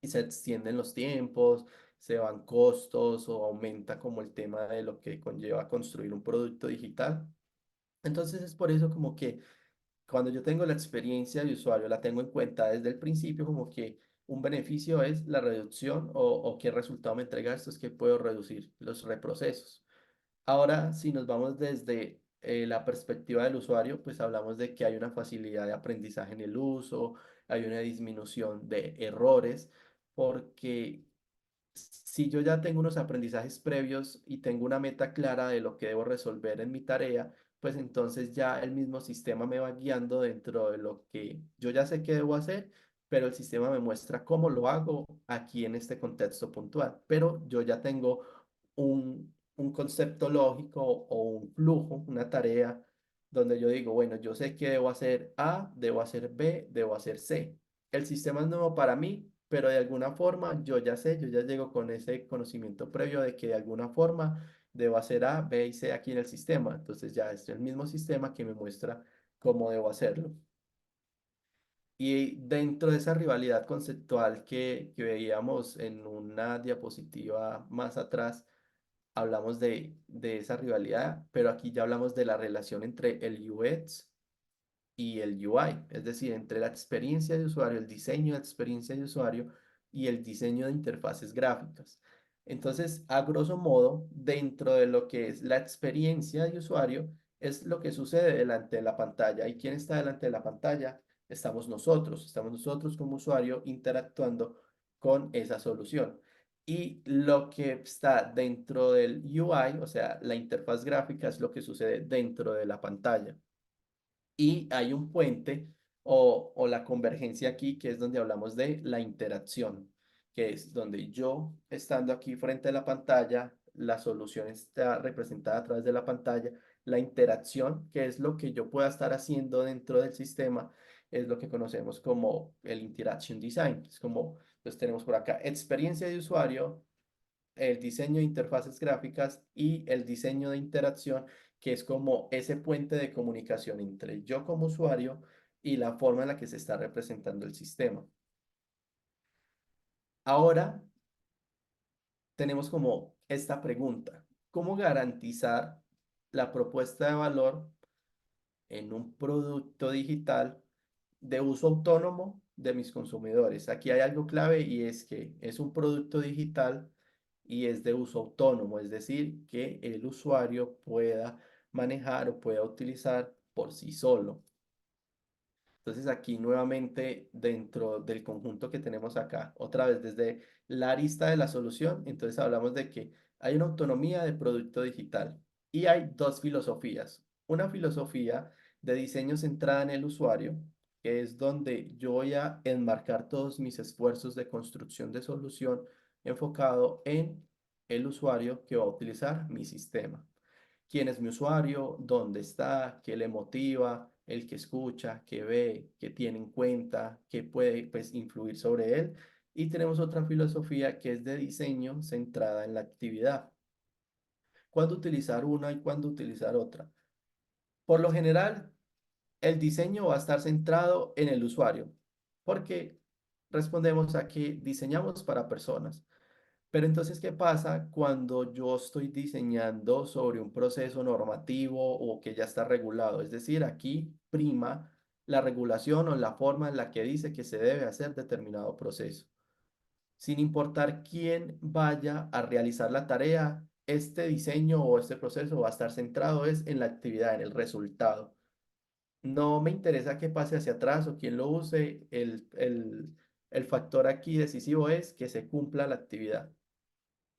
y se extienden los tiempos, se van costos o aumenta como el tema de lo que conlleva construir un producto digital. Entonces, es por eso como que cuando yo tengo la experiencia de usuario, la tengo en cuenta desde el principio, como que un beneficio es la reducción o qué resultado me entrega esto, es que puedo reducir los reprocesos. Ahora, si nos vamos desde la perspectiva del usuario, pues hablamos de que hay una facilidad de aprendizaje en el uso, hay una disminución de errores, porque si yo ya tengo unos aprendizajes previos y tengo una meta clara de lo que debo resolver en mi tarea, pues entonces ya el mismo sistema me va guiando dentro de lo que yo ya sé que debo hacer, pero el sistema me muestra cómo lo hago aquí en este contexto puntual. Pero yo ya tengo un concepto lógico o un flujo, una tarea, donde yo digo, bueno, yo sé que debo hacer A, debo hacer B, debo hacer C. El sistema es nuevo para mí, pero de alguna forma yo ya sé, yo ya llego con ese conocimiento previo de que de alguna forma debo hacer A, B y C aquí en el sistema. Entonces ya es el mismo sistema que me muestra cómo debo hacerlo. Y dentro de esa rivalidad conceptual que veíamos en una diapositiva más atrás, hablamos de esa rivalidad, pero aquí ya hablamos de la relación entre el UX y el UI, es decir, entre la experiencia de usuario, el diseño de experiencia de usuario y el diseño de interfaces gráficas. Entonces, a grosso modo, dentro de lo que es la experiencia de usuario, es lo que sucede delante de la pantalla. ¿Y quién está delante de la pantalla? Estamos nosotros como usuario interactuando con esa solución. y lo que está dentro del UI, o sea, la interfaz gráfica, es lo que sucede dentro de la pantalla. Y hay un puente o la convergencia aquí, que es donde hablamos de la interacción, que es donde yo, estando aquí frente a la pantalla, la solución está representada a través de la pantalla, la interacción, que es lo que yo pueda estar haciendo dentro del sistema, es lo que conocemos como el Interaction Design. Es como, pues tenemos por acá experiencia de usuario, el diseño de interfaces gráficas y el diseño de interacción, que es como ese puente de comunicación entre yo como usuario y la forma en la que se está representando el sistema. Ahora tenemos como esta pregunta: ¿cómo garantizar la propuesta de valor en un producto digital de uso autónomo de mis consumidores? Aquí hay algo clave, y es que es un producto digital y es de uso autónomo, es decir, que el usuario pueda manejar o pueda utilizar por sí solo. Entonces aquí nuevamente dentro del conjunto que tenemos acá, otra vez desde la arista de la solución, entonces hablamos de que hay una autonomía de producto digital y hay dos filosofías. Una filosofía de diseño centrada en el usuario, que es donde yo voy a enmarcar todos mis esfuerzos de construcción de solución enfocado en el usuario que va a utilizar mi sistema. ¿Quién es mi usuario? ¿Dónde está? ¿Qué le motiva? El que escucha, que ve, que tiene en cuenta, que puede, pues, influir sobre él. Y tenemos otra filosofía que es de diseño centrada en la actividad. ¿Cuándo utilizar una y cuándo utilizar otra? Por lo general, el diseño va a estar centrado en el usuario, porque respondemos a que diseñamos para personas. Pero entonces, ¿qué pasa cuando yo estoy diseñando sobre un proceso normativo o que ya está regulado? Es decir, aquí prima la regulación o la forma en la que dice que se debe hacer determinado proceso. Sin importar quién vaya a realizar la tarea, este diseño o este proceso va a estar centrado es en la actividad, en el resultado. No me interesa qué pase hacia atrás o quién lo use, el factor aquí decisivo es que se cumpla la actividad.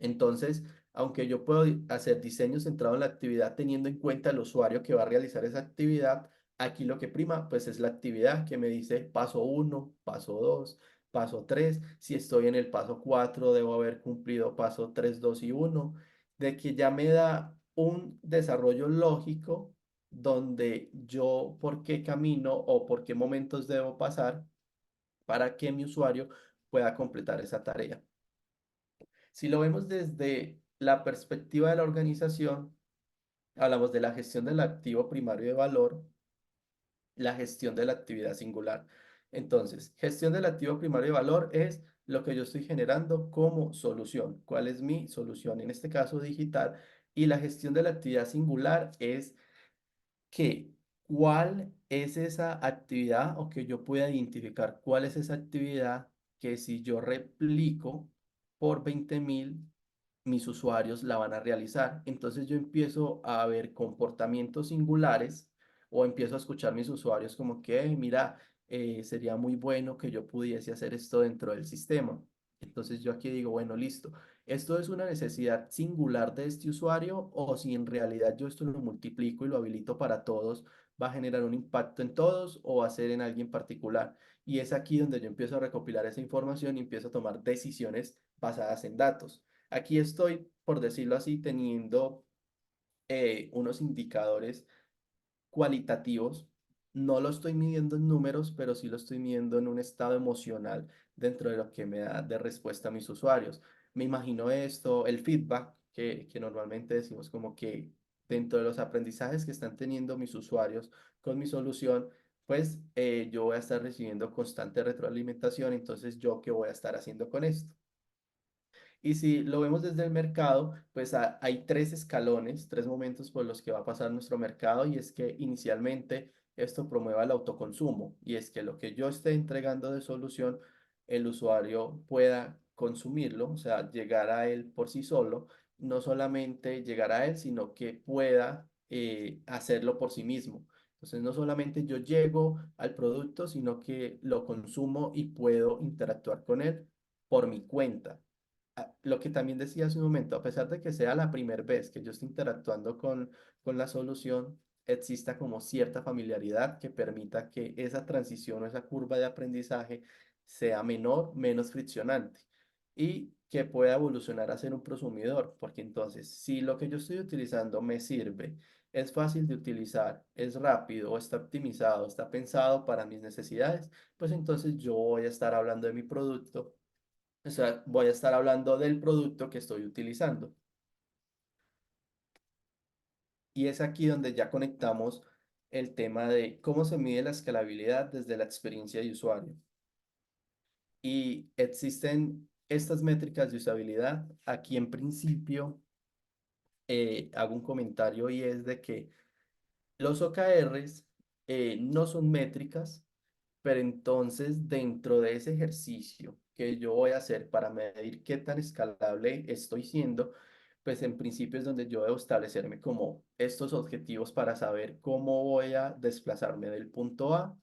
Entonces, aunque yo puedo hacer diseño centrado en la actividad teniendo en cuenta el usuario que va a realizar esa actividad, aquí lo que prima pues es la actividad que me dice paso uno, paso 2, paso 3. Si estoy en el paso 4, debo haber cumplido paso 3, 2 y uno, de que ya me da un desarrollo lógico donde yo por qué camino o por qué momentos debo pasar para que mi usuario pueda completar esa tarea. Si lo vemos desde la perspectiva de la organización, hablamos de la gestión del activo primario de valor, la gestión de la actividad singular. Entonces, gestión del activo primario de valor es lo que yo estoy generando como solución. ¿Cuál es mi solución? En este caso, digital. Y la gestión de la actividad singular es que cuál es esa actividad, o que yo pueda identificar cuál es esa actividad que si yo replico por 20.000, mis usuarios la van a realizar. Entonces yo empiezo a ver comportamientos singulares o empiezo a escuchar mis usuarios como que, mira, sería muy bueno que yo pudiese hacer esto dentro del sistema. Entonces yo aquí digo, bueno, listo. ¿Esto es una necesidad singular de este usuario, o si en realidad yo esto lo multiplico y lo habilito para todos, va a generar un impacto en todos o va a ser en alguien particular? Y es aquí donde yo empiezo a recopilar esa información y empiezo a tomar decisiones basadas en datos. Aquí estoy, por decirlo así, teniendo unos indicadores cualitativos. No lo estoy midiendo en números, pero sí lo estoy midiendo en un estado emocional dentro de lo que me da de respuesta a mis usuarios. Me imagino esto, el feedback, que normalmente decimos como que dentro de los aprendizajes que están teniendo mis usuarios con mi solución, pues yo voy a estar recibiendo constante retroalimentación. Entonces, ¿yo qué voy a estar haciendo con esto? Y si lo vemos desde el mercado, pues hay tres escalones, tres momentos por los que va a pasar nuestro mercado, y es que inicialmente esto promueva el autoconsumo, y es que lo que yo esté entregando de solución, el usuario pueda consumirlo, o sea, llegar a él por sí solo, no solamente llegar a él, sino que pueda hacerlo por sí mismo. Entonces, no solamente yo llego al producto, sino que lo consumo y puedo interactuar con él por mi cuenta. lo que también decía hace un momento, a pesar de que sea la primera vez que yo estoy interactuando con la solución, exista como cierta familiaridad que permita que esa transición o esa curva de aprendizaje sea menor, menos friccionante y que pueda evolucionar a ser un prosumidor, porque entonces si lo que yo estoy utilizando me sirve, es fácil de utilizar, es rápido, está optimizado, está pensado para mis necesidades, pues entonces yo voy a estar hablando de mi producto, o sea, voy a estar hablando del producto que estoy utilizando. Y es aquí donde ya conectamos el tema de cómo se mide la escalabilidad desde la experiencia de usuario. Y existen estas métricas de usabilidad. Aquí en principio hago un comentario y es de que los OKRs no son métricas, pero entonces dentro de ese ejercicio que yo voy a hacer para medir qué tan escalable estoy siendo, pues en principio es donde yo debo establecerme como estos objetivos para saber cómo voy a desplazarme del punto A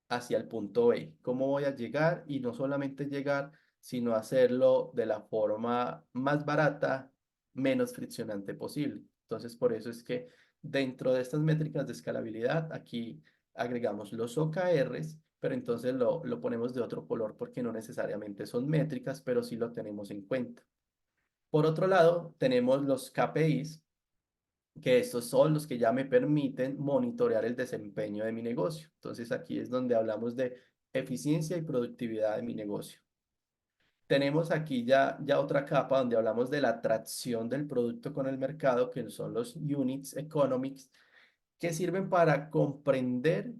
hacia el punto B, cómo voy a llegar y no solamente llegar, sino hacerlo de la forma más barata, menos friccionante posible. Entonces, por eso es que dentro de estas métricas de escalabilidad, aquí agregamos los OKRs, pero entonces lo ponemos de otro color porque no necesariamente son métricas, pero sí lo tenemos en cuenta. Por otro lado, tenemos los KPIs, que estos son los que ya me permiten monitorear el desempeño de mi negocio. Entonces aquí es donde hablamos de eficiencia y productividad de mi negocio. Tenemos aquí ya otra capa donde hablamos de la atracción del producto con el mercado, que son los units economics, que sirven para comprender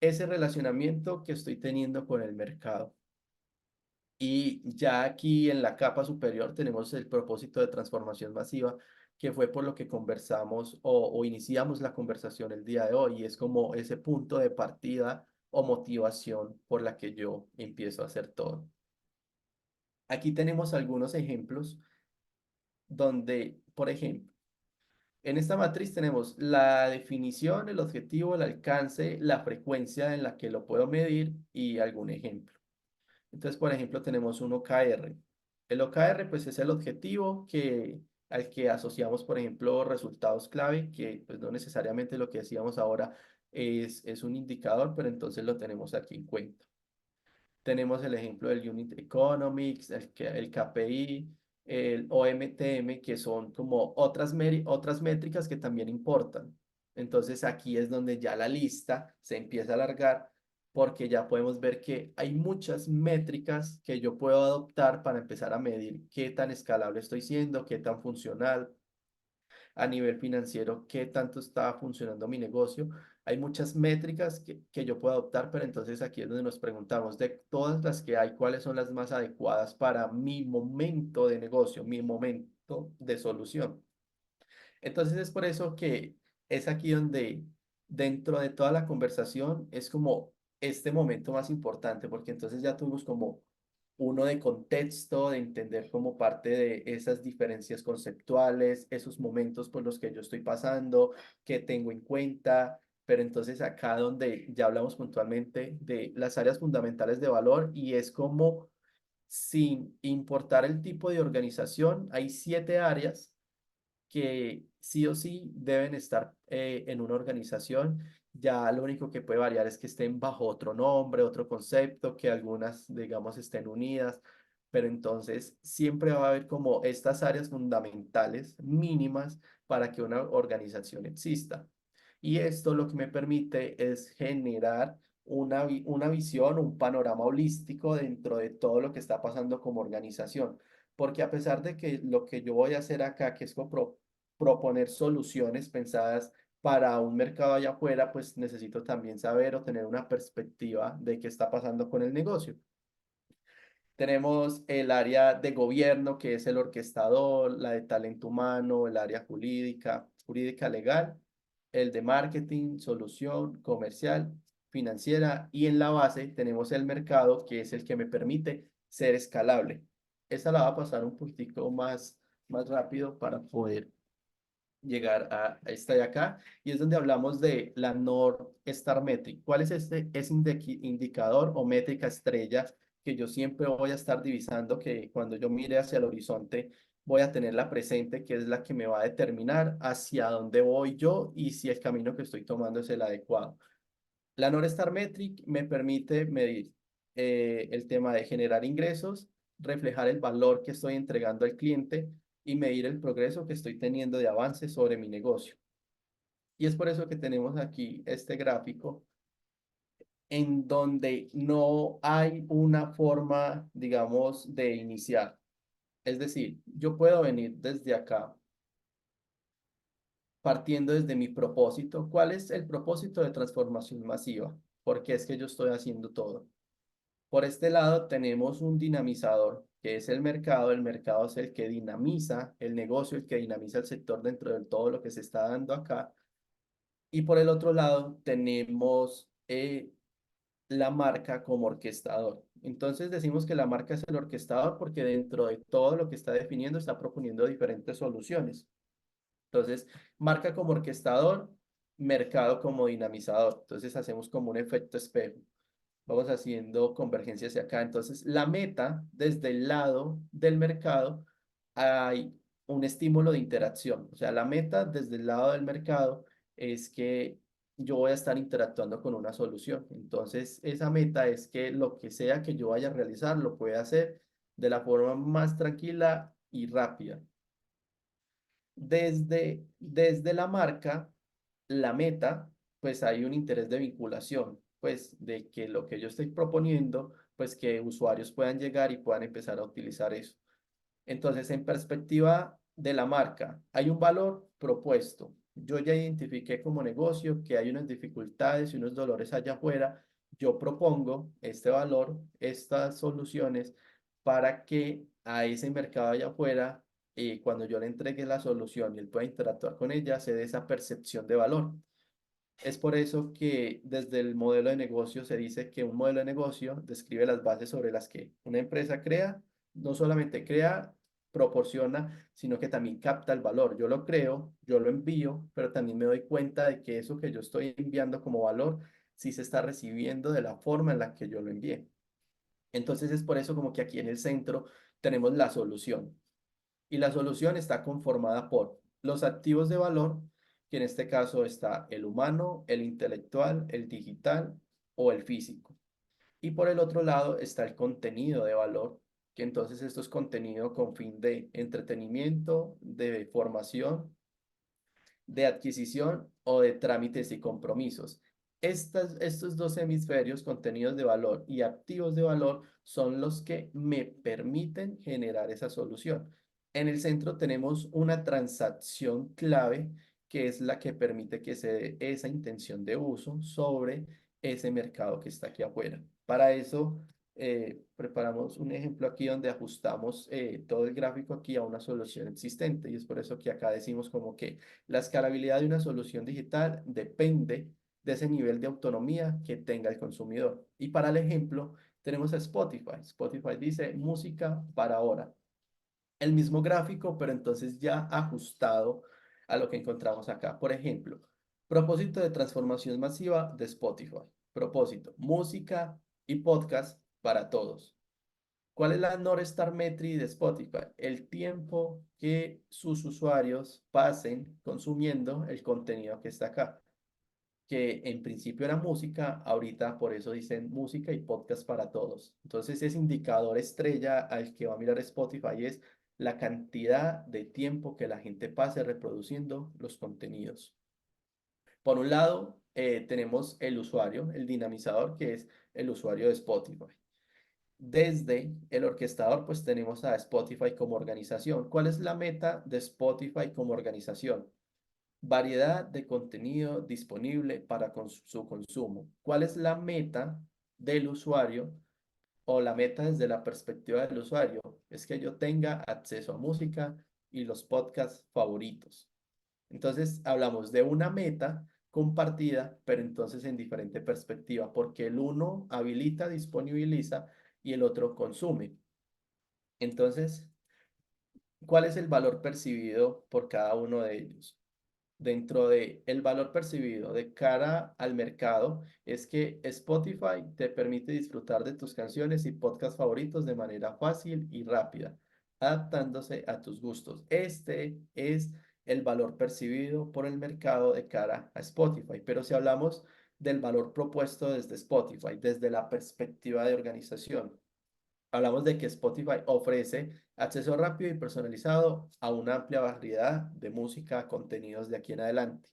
ese relacionamiento que estoy teniendo con el mercado. Y ya aquí en la capa superior tenemos el propósito de transformación masiva, que fue por lo que conversamos o iniciamos la conversación el día de hoy. Y es como ese punto de partida o motivación por la que yo empiezo a hacer todo. Aquí tenemos algunos ejemplos donde, por ejemplo, en esta matriz tenemos la definición, el objetivo, el alcance, la frecuencia en la que lo puedo medir y algún ejemplo. Entonces, por ejemplo, tenemos un OKR. El OKR, pues, es el objetivo al que asociamos, por ejemplo, resultados clave, que pues no necesariamente lo que decíamos ahora es un indicador, pero entonces lo tenemos aquí en cuenta. Tenemos el ejemplo del Unit Economics, el KPI, el OMTM, que son como otras métricas que también importan. Entonces aquí es donde ya la lista se empieza a alargar porque ya podemos ver que hay muchas métricas que yo puedo adoptar para empezar a medir qué tan escalable estoy siendo, qué tan funcional a nivel financiero, qué tanto está funcionando mi negocio. Hay muchas métricas que yo puedo adoptar, pero entonces aquí es donde nos preguntamos de todas las que hay, cuáles son las más adecuadas para mi momento de negocio, mi momento de solución. Entonces es por eso que es aquí donde dentro de toda la conversación es como este momento más importante, porque entonces ya tuvimos como uno de contexto, de entender como parte de esas diferencias conceptuales, esos momentos por los que yo estoy pasando, que tengo en cuenta, pero entonces acá donde ya hablamos puntualmente de las áreas fundamentales de valor y es como sin importar el tipo de organización, hay 7 áreas que sí o sí deben estar en una organización. Ya lo único que puede variar es que estén bajo otro nombre, otro concepto, que algunas, digamos, estén unidas, pero entonces siempre va a haber como estas áreas fundamentales mínimas para que una organización exista. Y esto lo que me permite es generar una visión, un panorama holístico dentro de todo lo que está pasando como organización. Porque a pesar de que lo que yo voy a hacer acá, que es proponer soluciones pensadas para un mercado allá afuera, pues necesito también saber o tener una perspectiva de qué está pasando con el negocio. Tenemos el área de gobierno, que es el orquestador, la de talento humano, el área jurídica legal, el de marketing, solución, comercial, financiera, y en la base tenemos el mercado, que es el que me permite ser escalable. Esta la va a pasar un poquitico más rápido para poder llegar a esta de acá, y es donde hablamos de la North Star Metric. ¿Cuál es ese indicador o métrica estrella que yo siempre voy a estar divisando, que cuando yo mire hacia el horizonte voy a tenerla presente, que es la que me va a determinar hacia dónde voy yo y si el camino que estoy tomando es el adecuado. La North Star Metric me permite medir el tema de generar ingresos, reflejar el valor que estoy entregando al cliente y medir el progreso que estoy teniendo de avance sobre mi negocio. Y es por eso que tenemos aquí este gráfico en donde no hay una forma, digamos, de iniciar. Es decir, yo puedo venir desde acá, partiendo desde mi propósito. ¿Cuál es el propósito de transformación masiva? ¿Por qué es que yo estoy haciendo todo? Por este lado tenemos un dinamizador, que es el mercado. El mercado es el que dinamiza el negocio, el que dinamiza el sector dentro de todo lo que se está dando acá. Y por el otro lado tenemos la marca como orquestador. Entonces decimos que la marca es el orquestador porque dentro de todo lo que está definiendo está proponiendo diferentes soluciones. Entonces, marca como orquestador, mercado como dinamizador. Entonces hacemos como un efecto espejo. Vamos haciendo convergencia hacia acá. Entonces, la meta, desde el lado del mercado, hay un estímulo de interacción. O sea, la meta desde el lado del mercado es que yo voy a estar interactuando con una solución. Entonces, esa meta es que lo que sea que yo vaya a realizar, lo pueda hacer de la forma más tranquila y rápida. Desde la marca, la meta, pues hay un interés de vinculación, pues de que lo que yo estoy proponiendo, pues que usuarios puedan llegar y puedan empezar a utilizar eso. Entonces, en perspectiva de la marca, hay un valor propuesto. Yo ya identifiqué como negocio que hay unas dificultades y unos dolores allá afuera. Yo propongo este valor, estas soluciones para que a ese mercado allá afuera, cuando yo le entregue la solución y él pueda interactuar con ella, se dé esa percepción de valor. Es por eso que desde el modelo de negocio se dice que un modelo de negocio describe las bases sobre las que una empresa crea, no solamente crea, proporciona, sino que también capta el valor. Yo lo creo, yo lo envío, pero también me doy cuenta de que eso que yo estoy enviando como valor sí se está recibiendo de la forma en la que yo lo envié. Entonces es por eso como que aquí en el centro tenemos la solución. Y la solución está conformada por los activos de valor, que en este caso está el humano, el intelectual, el digital o el físico. Y por el otro lado está el contenido de valor, que entonces esto es contenido con fin de entretenimiento, de formación, de adquisición o de trámites y compromisos. Estos dos hemisferios, contenidos de valor y activos de valor, son los que me permiten generar esa solución. En el centro tenemos una transacción clave que es la que permite que se dé esa intención de uso sobre ese mercado que está aquí afuera. Para eso preparamos un ejemplo aquí donde ajustamos todo el gráfico aquí a una solución existente y es por eso que acá decimos como que la escalabilidad de una solución digital depende de ese nivel de autonomía que tenga el consumidor. Y para el ejemplo, tenemos a Spotify. Spotify dice música para ahora. El mismo gráfico, pero entonces ya ajustado a lo que encontramos acá. Por ejemplo, propósito de transformación masiva de Spotify. Propósito, música y podcast para todos. ¿Cuál es la North Star Metric de Spotify? El tiempo que sus usuarios pasen consumiendo el contenido que está acá, que en principio era música, ahorita por eso dicen música y podcast para todos. Entonces ese indicador estrella al que va a mirar Spotify es la cantidad de tiempo que la gente pase reproduciendo los contenidos. Por un lado, tenemos el usuario, el dinamizador, que es el usuario de Spotify. Desde el orquestador, pues tenemos a Spotify como organización. ¿Cuál es la meta de Spotify como organización? Variedad de contenido disponible para su consumo. ¿Cuál es la meta del usuario o la meta desde la perspectiva del usuario? Es que yo tenga acceso a música y los podcasts favoritos. Entonces hablamos de una meta compartida, pero entonces en diferente perspectiva, porque el uno habilita, disponibiliza y el otro consume. Entonces, ¿cuál es el valor percibido por cada uno de ellos? dentro de el valor percibido de cara al mercado es que Spotify te permite disfrutar de tus canciones y podcasts favoritos de manera fácil y rápida, adaptándose a tus gustos. Este es el valor percibido por el mercado de cara a Spotify. Pero si hablamos del valor propuesto desde Spotify, desde la perspectiva de organización, hablamos de que Spotify ofrece acceso rápido y personalizado a una amplia variedad de música, contenidos de aquí en adelante.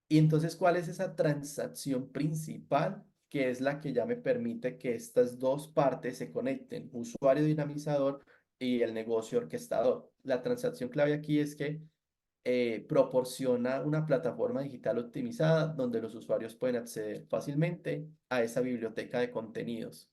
Y entonces, ¿cuál es esa transacción principal? Que es la que ya me permite que estas dos partes se conecten, usuario dinamizador y el negocio orquestador. La transacción clave aquí es que proporciona una plataforma digital optimizada donde los usuarios pueden acceder fácilmente a esa biblioteca de contenidos.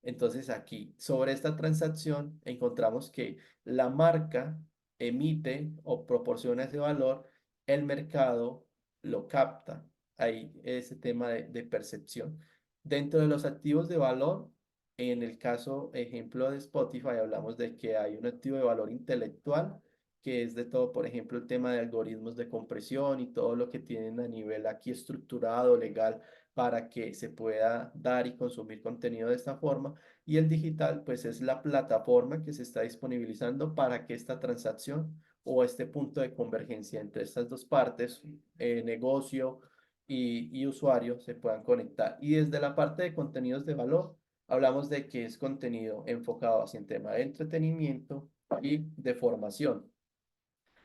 Entonces aquí, sobre esta transacción, encontramos que la marca emite o proporciona ese valor, el mercado lo capta. Ahí ese tema de percepción. Dentro de los activos de valor, en el caso, ejemplo de Spotify, hablamos de que hay un activo de valor intelectual, que es de todo, por ejemplo, el tema de algoritmos de compresión y todo lo que tienen a nivel aquí estructurado, legal, para que se pueda dar y consumir contenido de esta forma. Y el digital, pues es la plataforma que se está disponibilizando para que esta transacción o este punto de convergencia entre estas dos partes, negocio y usuario, se puedan conectar. Y desde la parte de contenidos de valor, hablamos de que es contenido enfocado hacia el tema de entretenimiento y de formación.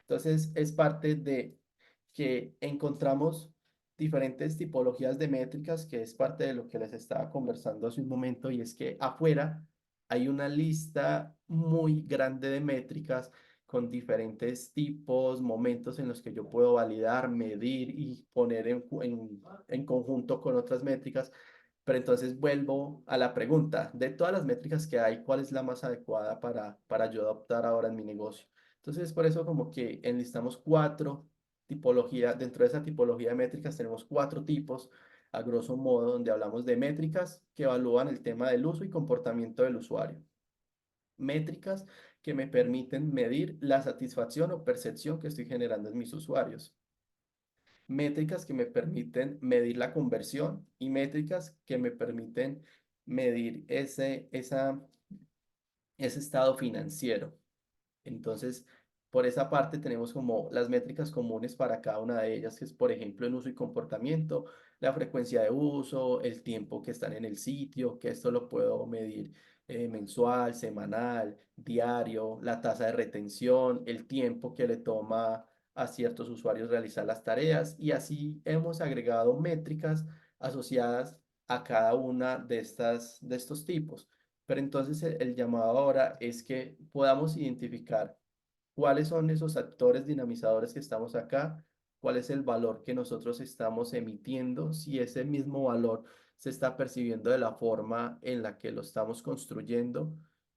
Entonces, es parte de que encontramos diferentes tipologías de métricas, que es parte de lo que les estaba conversando hace un momento, y es que afuera hay una lista muy grande de métricas con diferentes tipos, momentos en los que yo puedo validar, medir y poner en conjunto con otras métricas. Pero entonces vuelvo a la pregunta, de todas las métricas que hay, ¿cuál es la más adecuada para yo adoptar ahora en mi negocio? Entonces, por eso como que enlistamos cuatro tipologías, dentro de esa tipología de métricas tenemos cuatro tipos, a grosso modo, donde hablamos de métricas que evalúan el tema del uso y comportamiento del usuario. Métricas que me permiten medir la satisfacción o percepción que estoy generando en mis usuarios. Métricas que me permiten medir la conversión y métricas que me permiten medir ese estado financiero. Entonces, por esa parte tenemos como las métricas comunes para cada una de ellas, que es, por ejemplo, en uso y comportamiento, la frecuencia de uso, el tiempo que están en el sitio, que esto lo puedo medir mensual, semanal, diario, la tasa de retención, el tiempo que le toma a ciertos usuarios realizar las tareas, y así hemos agregado métricas asociadas a cada una de estos tipos. Pero entonces el llamado ahora es que podamos identificar cuáles son esos actores dinamizadores que estamos acá, cuál es el valor que nosotros estamos emitiendo, si ese mismo valor se está percibiendo de la forma en la que lo estamos construyendo,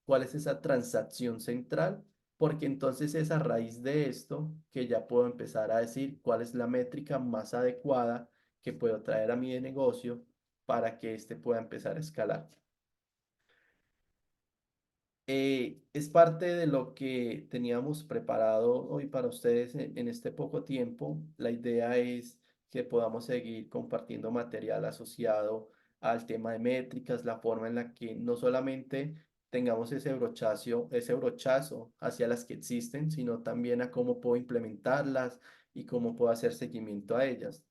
cuál es esa transacción central, porque entonces es a raíz de esto que ya puedo empezar a decir cuál es la métrica más adecuada que puedo traer a mi negocio para que éste pueda empezar a escalar. Es parte de lo que teníamos preparado hoy para ustedes en este poco tiempo. La idea es que podamos seguir compartiendo material asociado al tema de métricas, la forma en la que no solamente tengamos ese brochazo hacia las que existen, sino también a cómo puedo implementarlas y cómo puedo hacer seguimiento a ellas.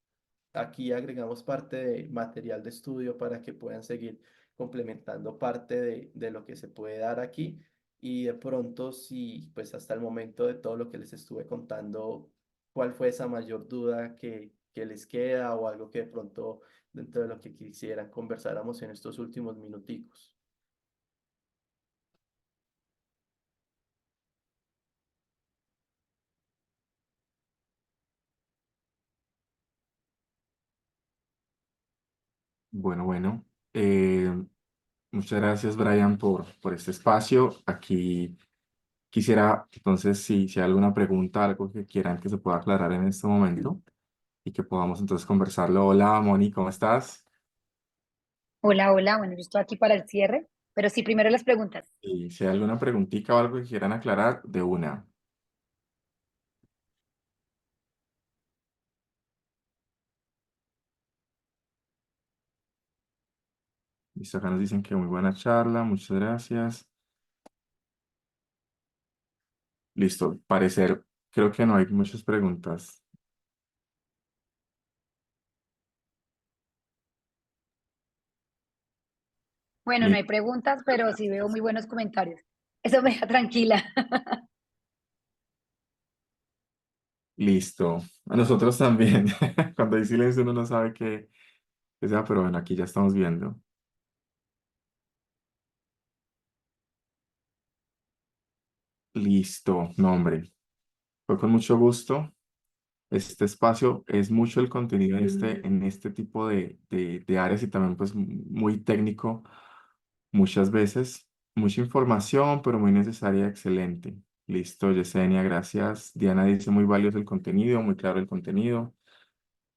Aquí agregamos parte de material de estudio para que puedan seguir complementando parte de lo que se puede dar aquí. Y de pronto, si pues hasta el momento de todo lo que les estuve contando, ¿cuál fue esa mayor duda que les queda o algo que de pronto dentro de lo que quisieran conversáramos en estos últimos minuticos? Bueno. eh, Muchas gracias, Brian, por este espacio. Aquí quisiera, entonces, si hay alguna pregunta, algo que quieran que se pueda aclarar en este momento y que podamos entonces conversarlo. Hola, Moni, ¿cómo estás? Hola, hola. Bueno, yo estoy aquí para el cierre, pero sí, primero las preguntas. Y si hay alguna preguntita o algo que quieran aclarar, de una. Listo, acá nos dicen que muy buena charla, muchas gracias. Listo, parecer, creo que no hay muchas preguntas. Bueno, no hay preguntas, pero sí veo muy buenos comentarios. Eso me deja tranquila. Listo. A nosotros también. Cuando hay silencio uno no sabe qué sea, pero bueno, aquí ya estamos viendo. Listo, no, hombre. Fue con mucho gusto. Este espacio es mucho el contenido en este tipo de áreas y también pues muy técnico muchas veces. Mucha información, pero muy necesaria, excelente. Listo, Yesenia, gracias. Diana dice muy valioso el contenido, muy claro el contenido.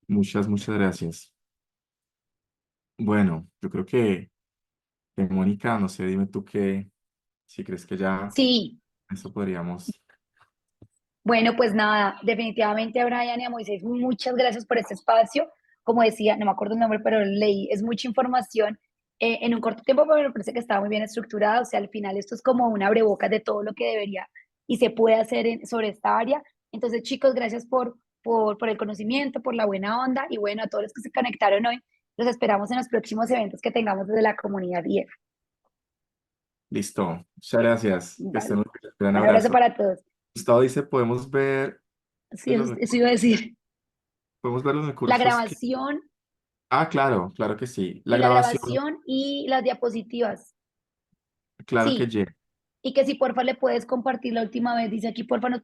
Muchas gracias. Bueno, yo creo que Mónica, no sé, dime tú qué, si crees que ya Sí, eso podríamos. bueno, pues nada, definitivamente a Brian y a Moisés, muchas gracias por este espacio. Como decía, no me acuerdo el nombre, pero lo leí, es mucha información en un corto tiempo, pero me parece que está muy bien estructurado. O sea, al final esto es como un abrebocas de todo lo que debería y se puede hacer sobre esta área. Entonces, chicos, gracias por el conocimiento, por la buena onda y bueno, a todos los que se conectaron hoy, los esperamos en los próximos eventos que tengamos desde la comunidad IEF. Listo, muchas gracias. Que estén Vale, muy bien. Gran un abrazo abrazo. para todos. Gustavo dice, Sí, eso iba a decir. podemos ver los La recursos que... grabación Ah, claro, claro que sí. La y la grabación, grabación y las diapositivas. claro que Sí, llega. y que si porfa le puedes compartir la última vez, dice aquí porfa no